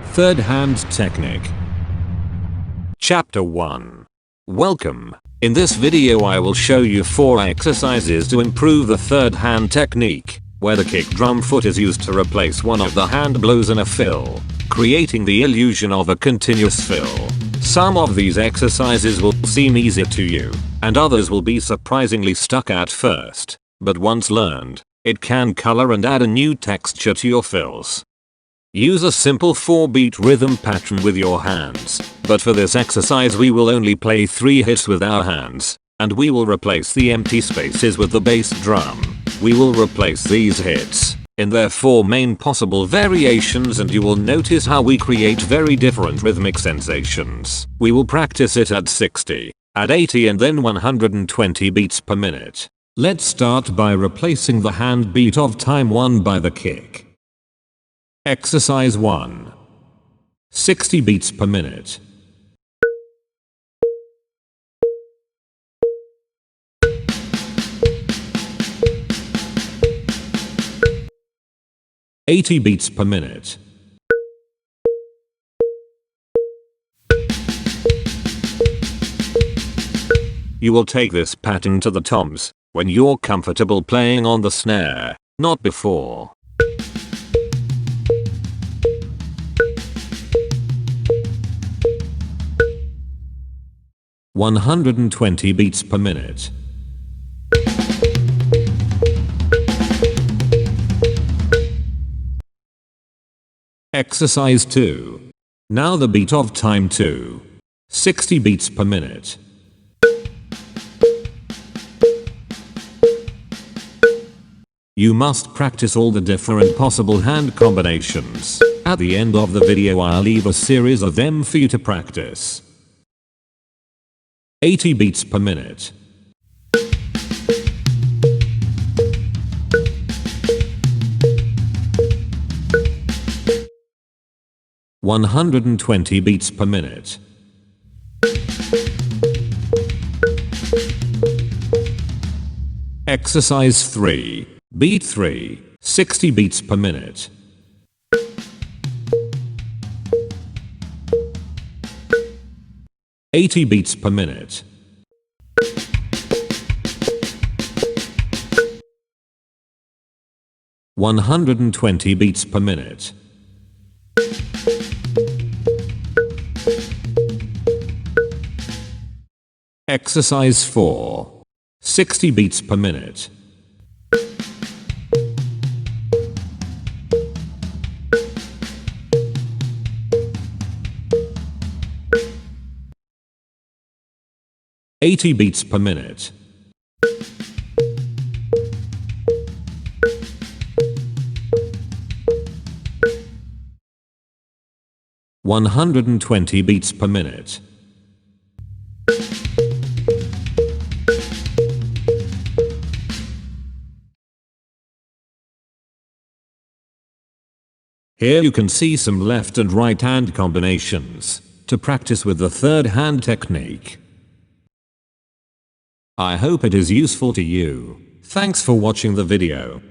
Third Hand Technic. Chapter 1. Welcome. In this video I will show you 4 exercises to improve the third hand technique, where the kick drum foot is used to replace one of the hand blows in a fill, creating the illusion of a continuous fill. Some of these exercises will seem easy to you, and others will be surprisingly stuck at first, but once learned, it can color and add a new texture to your fills. Use a simple 4-beat rhythm pattern with your hands, but for this exercise we will only play 3 hits with our hands, and we will replace the empty spaces with the bass drum. We will replace these hits in their 4 main possible variations, and you will notice how we create very different rhythmic sensations. We will practice it at 60, at 80 and then 120 beats per minute. Let's start by replacing the hand beat of time 1 by the kick. Exercise 1. 60 beats per minute. $80 beats per minute. You will take this pattern to the toms when you're comfortable playing on the snare, not before. $120 beats per minute. Exercise 2. Now the beat of time 2. 60 beats per minute. You must practice all the different possible hand combinations. At the end of the video I'll leave a series of them for you to practice. 80 beats per minute. $120 beats per minute. Exercise 3. Beat 3. 60 beats per minute. $80 beats per minute. $120 beats per minute. Exercise 4. 60 beats per minute. $80 beats per minute. $120 beats per minute. Here you can see some left and right hand combinations to practice with the third hand technique. I hope it is useful to you. Thanks for watching the video.